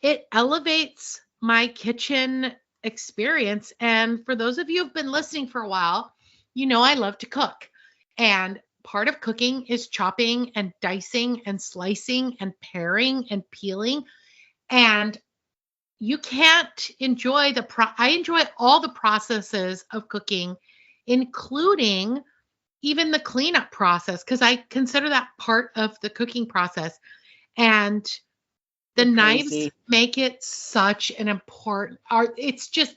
It elevates my kitchen experience. And for those of you who've been listening for a while, I love to cook. And part of cooking is chopping and dicing and slicing and paring and peeling. And you can't enjoy I enjoy all the processes of cooking, including even the cleanup process, because I consider that part of the cooking process. And the knives make it such an important art. It's just,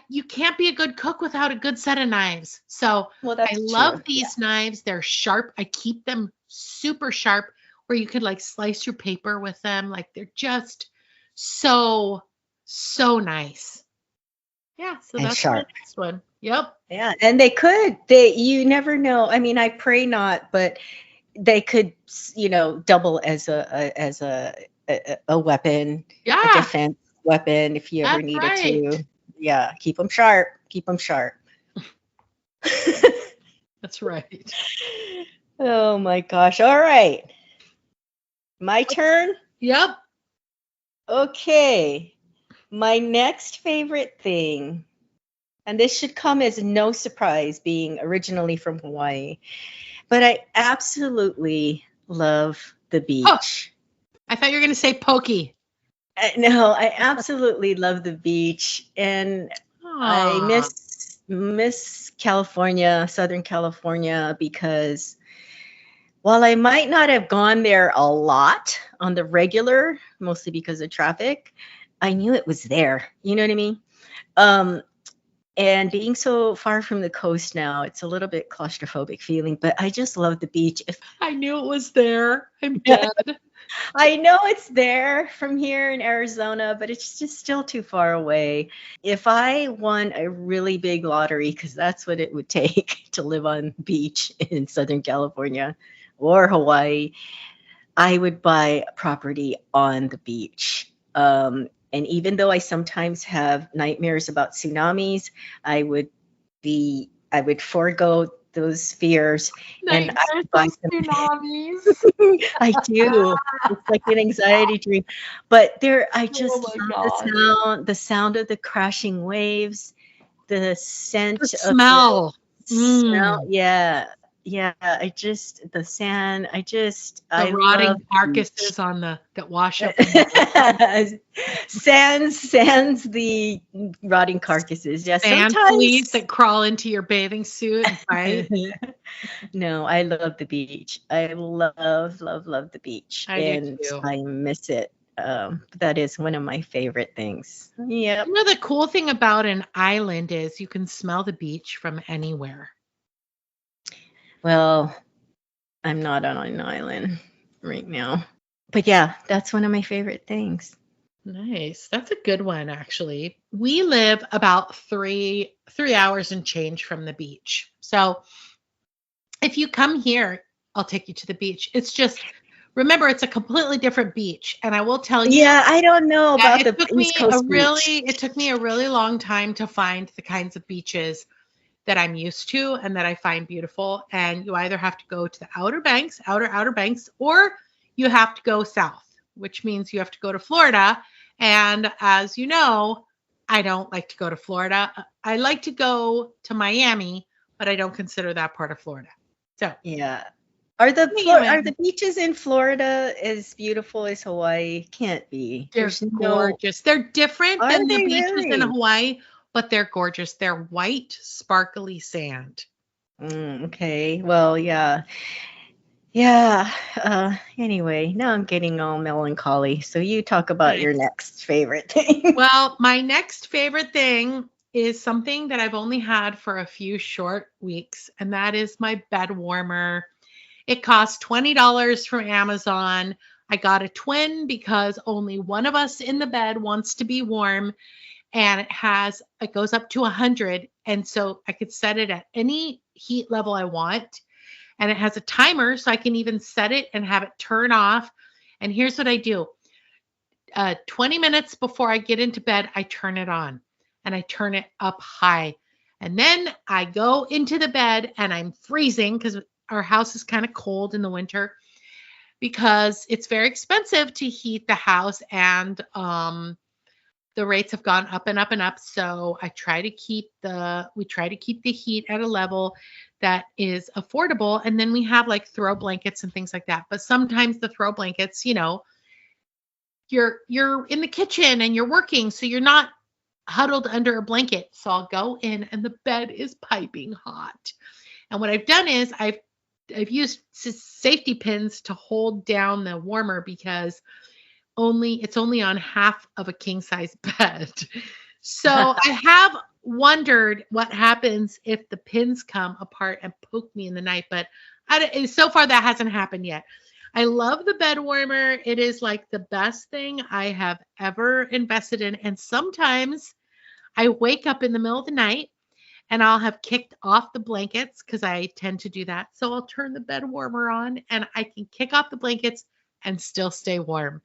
you can't be a good cook without a good set of knives. So I love these knives. They're sharp. I keep them super sharp where you could slice your paper with them. They're just so nice. Yeah. So that's the next one. Yep. Yeah. And you never know. I mean, I pray not, but they could, double as a weapon, a defense weapon if you ever needed to. Yeah, keep them sharp. That's right. Oh my gosh. All right. My turn? Yep. Okay. My next favorite thing, and this should come as no surprise being originally from Hawaii, but I absolutely love the beach. Oh, I thought you were going to say pokey. No, I absolutely love the beach, and I miss California, Southern California, because while I might not have gone there a lot on the regular, mostly because of traffic, I knew it was there. You know what I mean? And being so far from the coast now, it's a little bit claustrophobic feeling, but I just love the beach. I knew it was there. I'm dead. I know it's there from here in Arizona, but it's just still too far away. If I won a really big lottery, because that's what it would take to live on the beach in Southern California, or Hawaii, I would buy a property on the beach. And even though I sometimes have nightmares about tsunamis, I would forego those fears and I Nightmares would buy of tsunamis. some. I do. It's like an anxiety dream. But I Oh just my love God. the sound of the crashing waves, the The scent of the smell. smell. Mm. Yeah. Yeah. The sand. The I love rotting the beach. carcasses that wash up from the ocean. Sands the rotting carcasses. Yeah, Sand fleas sometimes. that crawl into your bathing suit and fight. No, I love the beach. I love the beach, I do and too. I miss it. That is one of my favorite things. Yep. You know, the cool thing about an island is you can smell the beach from anywhere. Well, I'm not on an island right now. But yeah, that's one of my favorite things. Nice. That's a good one, actually. We live about three hours and change from the beach. So if you come here, I'll take you to the beach. It's just remember it's a completely different beach. And I will tell you Yeah, I don't know that about the East Coast beach. it took me a really long time to find the kinds of beaches that I'm used to and that I find beautiful. And you either have to go to the outer banks, or you have to go south, which means you have to go to Florida. And as you know, I don't like to go to Florida. I like to go to Miami, but I don't consider that part of Florida. So Yeah. anyway, Are the beaches in Florida as beautiful as Hawaii? Can't be. they're There's no. gorgeous. They're different Are than the they beaches in really? Hawaii, but they're gorgeous. They're white, sparkly sand. Okay. Well, yeah. Yeah. Anyway, now I'm getting all melancholy. So you talk about your Nice. next favorite thing. Well, my next favorite thing is something that I've only had for a few short weeks, and that is my bed warmer. It cost $20 from Amazon. I got a twin because only one of us in the bed wants to be warm, and it goes up to 100, and so I could set it at any heat level I want, and it has a timer so I can even set it and have it turn off. And here's what I do. 20 minutes before I get into bed, I turn it on and I turn it up high. And then I go into the bed and I'm freezing because our house is kind of cold in the winter because it's very expensive to heat the house, and the rates have gone up and up and up. So we try to keep the heat at a level that is affordable. And then we have like throw blankets and things like that. But sometimes the throw blankets, you're in the kitchen and you're working, so you're not huddled under a blanket. So I'll go in and the bed is piping hot. And what I've done is I've used safety pins to hold down the warmer because it's only on half of a king size bed. So I have wondered what happens if the pins come apart and poke me in the night, but so far that hasn't happened yet. I love the bed warmer. It is like the best thing I have ever invested in. And sometimes I wake up in the middle of the night and I'll have kicked off the blankets because I tend to do that. So I'll turn the bed warmer on and I can kick off the blankets and still stay warm.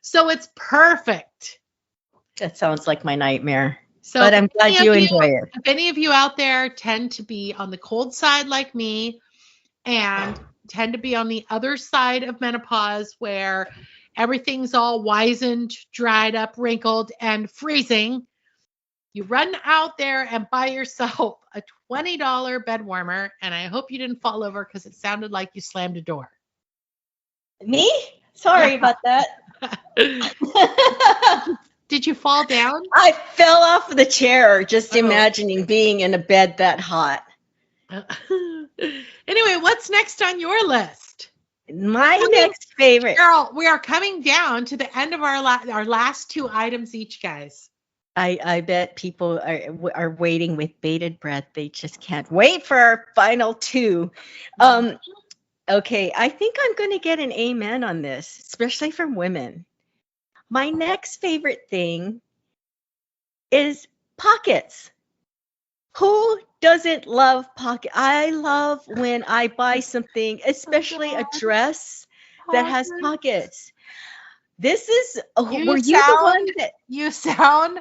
So it's perfect. That sounds like my nightmare. So But I'm glad you enjoy it. if any of you out there tend to be on the cold side like me and tend to be on the other side of menopause where everything's all wizened, dried up, wrinkled, and freezing, you run out there and buy yourself a $20 bed warmer. And I hope you didn't fall over because it sounded like you slammed a door. Me? Yeah. Sorry about that. Did you fall down? I fell off the chair just Oh. imagining being in a bed that hot. Anyway, what's next on your list? My next favorite. Cheryl, we are coming down to the end of our last two items each, guys. I bet people are waiting with bated breath. They just can't wait for our final two. Okay, I think I'm going to get an amen on this, especially from women. My next favorite thing is pockets. Who doesn't love pocket? I love when I buy something, especially a dress that has Pockets. pockets. This is, You were you the sound one that, you sound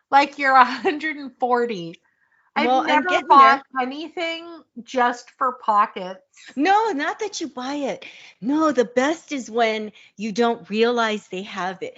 like you're 140. I've well, I'm never getting bought there. anything just for pockets. No, not that you buy it. No, the best is when you don't realize they have it.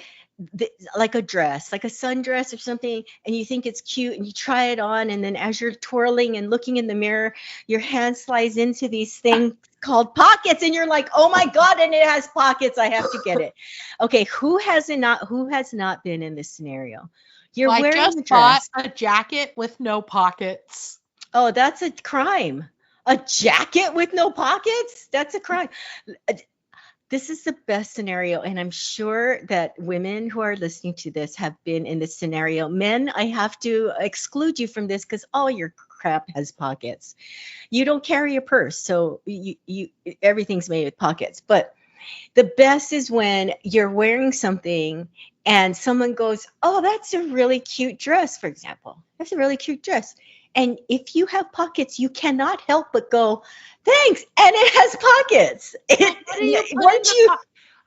Like a dress, like a sundress or something, and you think it's cute and you try it on, and then as you're twirling and looking in the mirror, your hand slides into these things called pockets, and you're like, oh my God, and it has pockets. I have to get it. Okay, who has not been in this scenario? You're Well, I wearing just a bought dress. a jacket with no pockets. Oh, that's a crime. A jacket with no pockets? That's a crime. This is the best scenario, and I'm sure that women who are listening to this have been in this scenario. Men, I have to exclude you from this because all your crap has pockets. You don't carry a purse, so you everything's made with pockets. But the best is when you're wearing something and someone goes, "Oh, that's a really cute dress," for example. That's a really cute dress. And if you have pockets, you cannot help but go, "Thanks." And it has pockets. Well, what do you put in Once the you,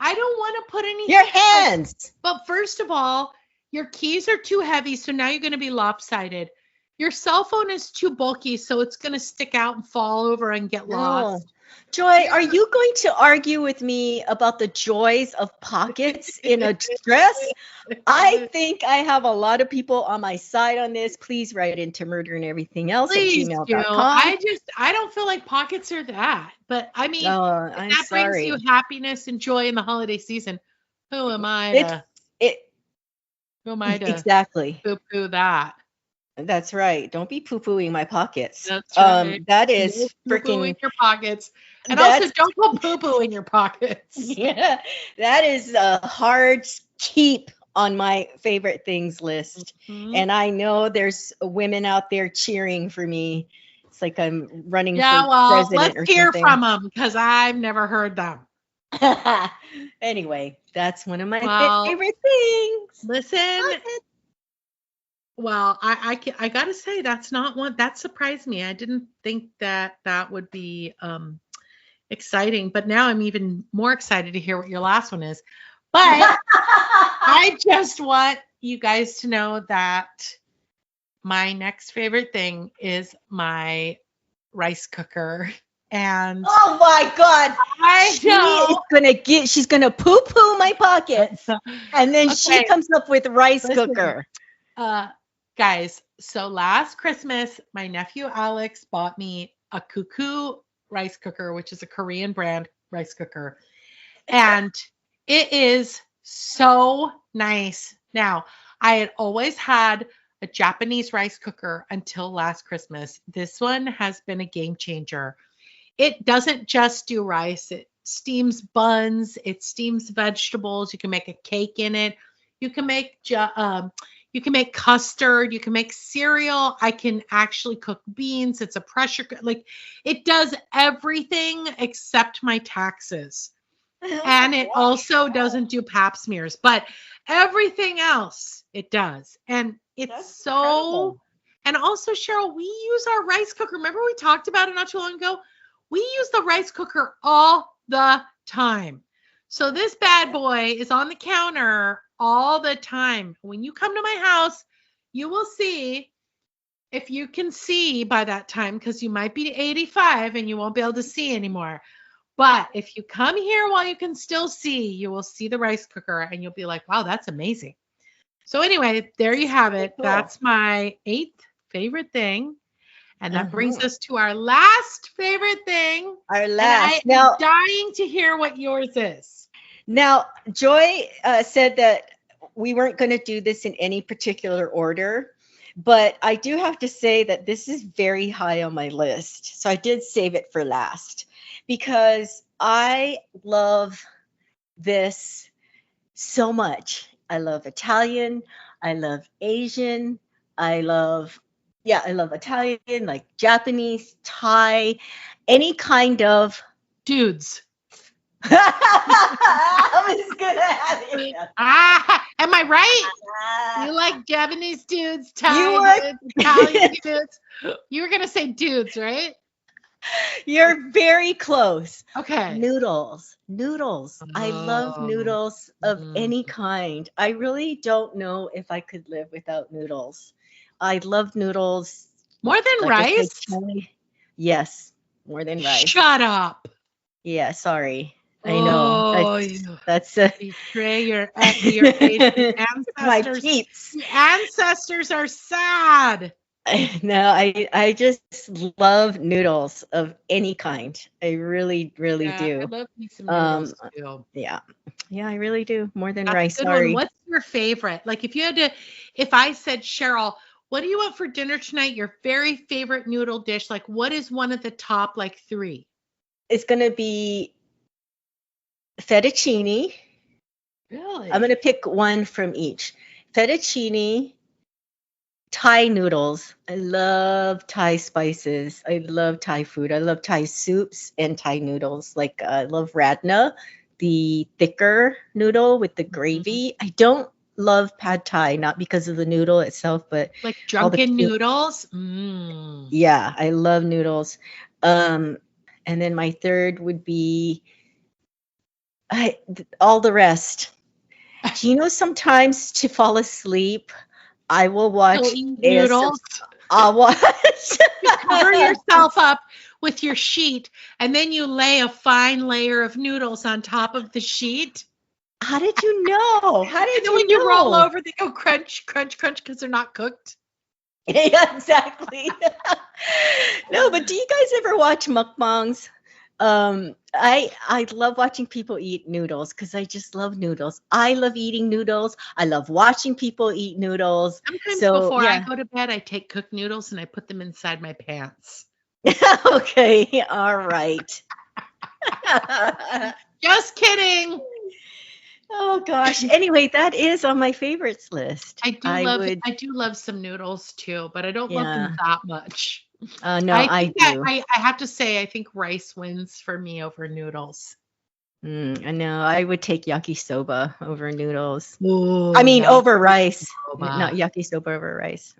I don't want to put your anything. hands. But first of all, your keys are too heavy, so now you're going to be lopsided. Your cell phone is too bulky, so it's going to stick out and fall over and get No. lost. Joy, are you going to argue with me about the joys of pockets in a dress? I think I have a lot of people on my side on this. Please write into murder and everything else at Please do. gmail.com. I don't feel like pockets are that. But I mean, Oh, if I'm that brings you sorry. happiness and joy in the holiday season, who am I It's to it who am I to exactly. poo-poo that? That's right. Don't be poo-pooing my pockets. That's right. That No is poo-poo in freaking your pockets. And also that's don't put poo-poo in your pockets. yeah, that is a hard keep on my favorite things list. Mhm. And I know there's women out there cheering for me. It's like I'm running Yeah, for well, president let's or hear something. from them because I've never heard them. Anyway, that's one of my Well, favorite things. listen. Pockets. Well, I gotta say that's not one that surprised me. I didn't think that that would be exciting, but now I'm even more excited to hear what your last one is. But I just want you guys to know that my next favorite thing is my rice cooker. And Oh my God. I know. She's gonna poo-poo my pockets. And then she Okay, comes up with rice listen. cooker. Guys, so last Christmas, my nephew Alex bought me a Cuckoo rice cooker, which is a Korean brand rice cooker. And it is so nice. Now, I had always had a Japanese rice cooker until last Christmas. This one has been a game changer. It doesn't just do rice, it steams buns, it steams vegetables. You can make a cake in it. You can make you can make custard, you can make cereal. I can actually cook beans. It's a pressure like it does everything except my taxes. And it also doesn't do pap smears, but everything else it does. And it's That's so incredible. and also Cheryl, we use our rice cooker. Remember we talked about it not too long ago? We use the rice cooker all the time. So this bad boy is on the counter all the time. When you come to my house, you will see if you can see by that time because you might be 85 and you won't be able to see anymore. But if you come here while you can still see, you will see the rice cooker and you'll be like, wow, that's amazing. So, anyway, there you have it. Cool. That's my 8th favorite thing. And that brings Uh-huh. us to our last favorite thing. Our And last. I am dying to hear what yours is. Now, Joy said that we weren't going to do this in any particular order, but I do have to say that this is very high on my list. So I did save it for last because I love this so much. I love Italian. I love Asian. I love, yeah, I love Italian, like Japanese, Thai, any kind of Dudes. I was gonna have it. Am I right? You like Japanese dudes, You Thai were dudes, Italian dudes. You were gonna say dudes, right? You're very close. Okay. Noodles. Noodles. I love Oh. noodles of Mm. any kind. I really don't know if I could live without noodles. I love noodles. More than Like I said, rice? yes, more than rice. Shut up. Yeah, sorry. I know. Oh, you That's betray your Asian my ancestors. peeps. The ancestors are sad. No, I just love noodles of any kind. I really, really Yeah, I do. love me some Um, noodles too. yeah. Yeah, I really do. More than That's a rice. good one. Sorry. What's your favorite? Like if you had to, if I said, Cheryl, what do you want for dinner tonight? Your very favorite noodle dish? Like what is one of the top like three? It's gonna be fettuccine. I'm Really? gonna pick one from each. Fettuccine, Thai noodles. I love Thai spices. I love Thai food. I love Thai soups and Thai noodles. Like I love Radna, the thicker noodle with the Mhm. gravy. I don't love pad Thai, not because of the noodle itself, but Like all the drunken noodles? Mm. yeah, I love noodles. Um, and then my third would be all the rest. Do you know sometimes to fall asleep, I will Still watch eat ASM. noodles? I'll watch. You cover yourself up with your sheet and then you lay a fine layer of noodles on top of the sheet. How did you know? How And did then you when you roll know? over, they go crunch, crunch, crunch because they're not cooked. Yeah, exactly. No, but do you guys ever watch mukbangs? I love watching people eat noodles because I just love noodles. I love eating noodles. I love watching people eat noodles. Sometimes So before I yeah. go to bed, I take cooked noodles and I put them inside my pants. Okay, all right. Just kidding. Oh gosh. Anyway, that is on my favorites list. I would, I do love some noodles too, but I don't love them yeah. that much. No, I I think that do. I have to say I think rice wins for me over noodles. I know. I would take yakisoba over noodles. I Oh, mean, over rice. Not yakisoba. yakisoba over rice.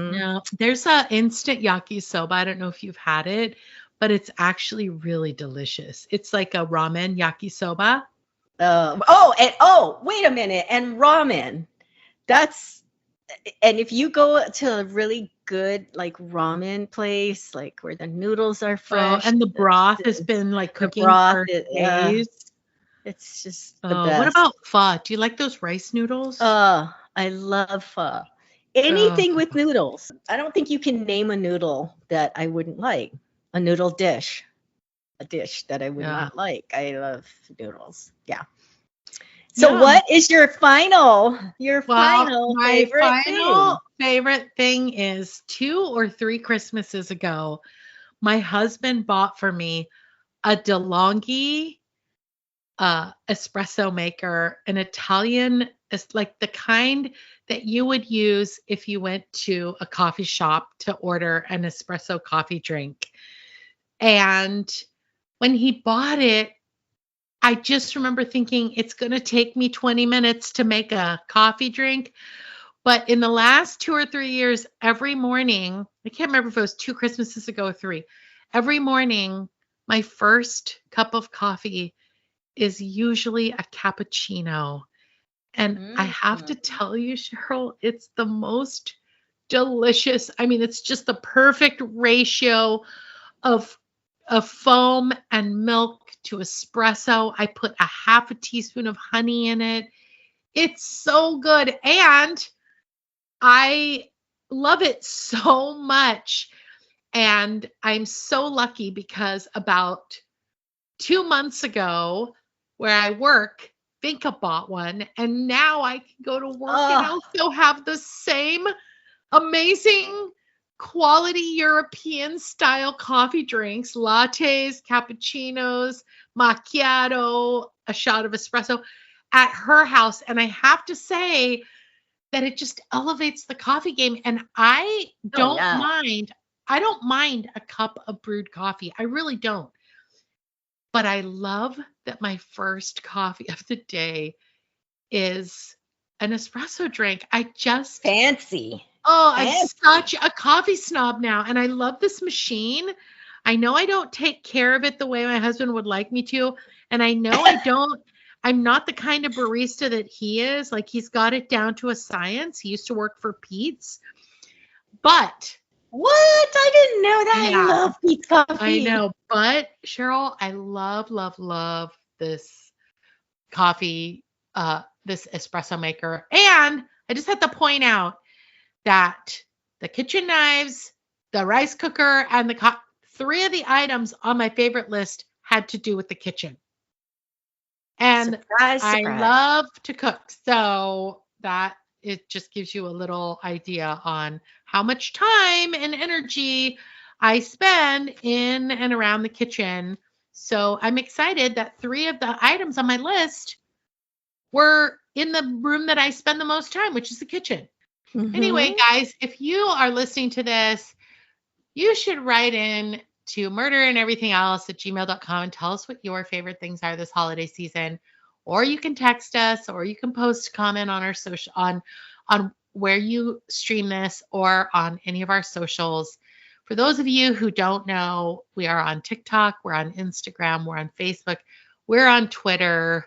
No, there's a instant yakisoba. I don't know if you've had it, but it's actually really delicious. It's like a ramen yakisoba. Wait a minute. And ramen. That's and if you go to a really good like ramen place, like where the noodles are Oh, fresh, and the broth has been like the cooking broth, for days. it's just the Oh, what best. about pho? Do you like those rice noodles? Oh, I love pho. Oh, Anything with noodles. I don't think you can name a noodle that I wouldn't like. A noodle dish. A dish that I would yeah. not like. I love noodles. Yeah. So Yeah. what is your Well, final my favorite thing? final favorite thing is 2 or 3 Christmases ago, my husband bought for me a DeLonghi espresso maker, an Italian, it's like the kind that you would use if you went to a coffee shop to order an espresso coffee drink. And when he bought it, I just remember thinking it's going to take me 20 minutes to make a coffee drink. But in the last 2 or 3 years, every morning, I can't remember if it was 2 Christmases ago or three, every morning, my first cup of coffee is usually a cappuccino. And I have to Mm. tell you, Cheryl, it's the most delicious. I mean, it's just the perfect ratio of foam and milk to espresso. I put a half a teaspoon of honey in it. It's so good. And I love it so much. And I'm so lucky because about 2 months ago, where I work, Vinka bought one. And now I can go to work and Oh, also have the same amazing quality European style coffee drinks, lattes, cappuccinos, macchiato, a shot of espresso at her house. And I have to say that it just elevates the coffee game. And oh yeah. I don't mind a cup of brewed coffee. I really don't. But I love that my first coffee of the day is an espresso drink. Fancy. I'm such a coffee snob now. And I love this machine. I know I don't take care of it the way my husband would like me to. And I know I'm not the kind of barista that he is. Like, he's got it down to a science. He used to work for Pete's. But what? I didn't know that. Yeah, I love Pete's coffee. I know. But Cheryl, I love, love, love this coffee, this espresso maker. And I just had to point out that the kitchen knives, the rice cooker, and the 3 of the items on my favorite list had to do with the kitchen. And surprise. I love to cook. So that it just gives you a little idea on how much time and energy I spend in and around the kitchen. So I'm excited that 3 of the items on my list were in the room that I spend the most time, which is the kitchen. Mm-hmm. Anyway, guys, if you are listening to this, you should write in to murderandeverythingelse@gmail.com and tell us what your favorite things are this holiday season. Or you can text us, or you can post a comment on our social on where you stream this, or on any of our socials. For those of you who don't know, we are on TikTok, we're on Instagram, we're on Facebook, we're on Twitter,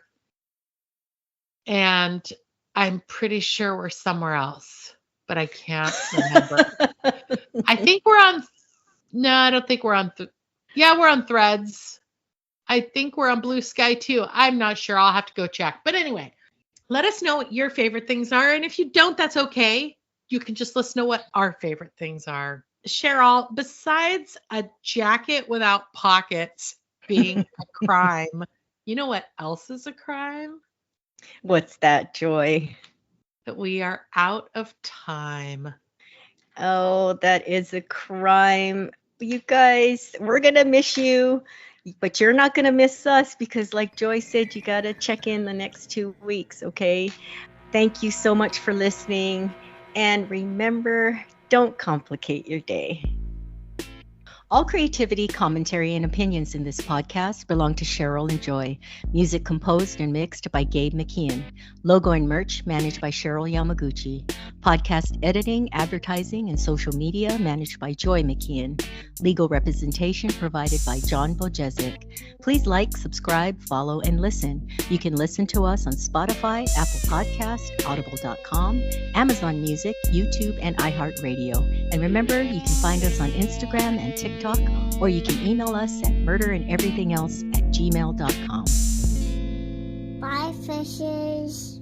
and I'm pretty sure we're somewhere else, but I can't remember. I think we're on. No, I don't think we're on. We're on Threads. I think we're on Blue Sky too. I'm not sure. I'll have to go check. But anyway, let us know what your favorite things are. And if you don't, that's okay. You can just let us know what our favorite things are. Cheryl, besides a jacket without pockets being a crime, you know what else is a crime? What's that, Joy? That we are out of time. Oh, that is a crime. You guys, we're going to miss you, but you're not going to miss us, because like Joy said, you got to check in the next 2 weeks, okay? Thank you so much for listening. And remember, don't complicate your day. All creativity, commentary, and opinions in this podcast belong to Cheryl and Joy. Music composed and mixed by Gabe McKeon. Logo and merch managed by Cheryl Yamaguchi. Podcast editing, advertising, and social media managed by Joy McKeon. Legal representation provided by John Bojezic. Please like, subscribe, follow, and listen. You can listen to us on Spotify, Apple Podcast, Audible.com, Amazon Music, YouTube, and iHeartRadio. And remember, you can find us on Instagram and TikTok, or you can email us at murderandeverythingelse@gmail.com. Bye, fishes.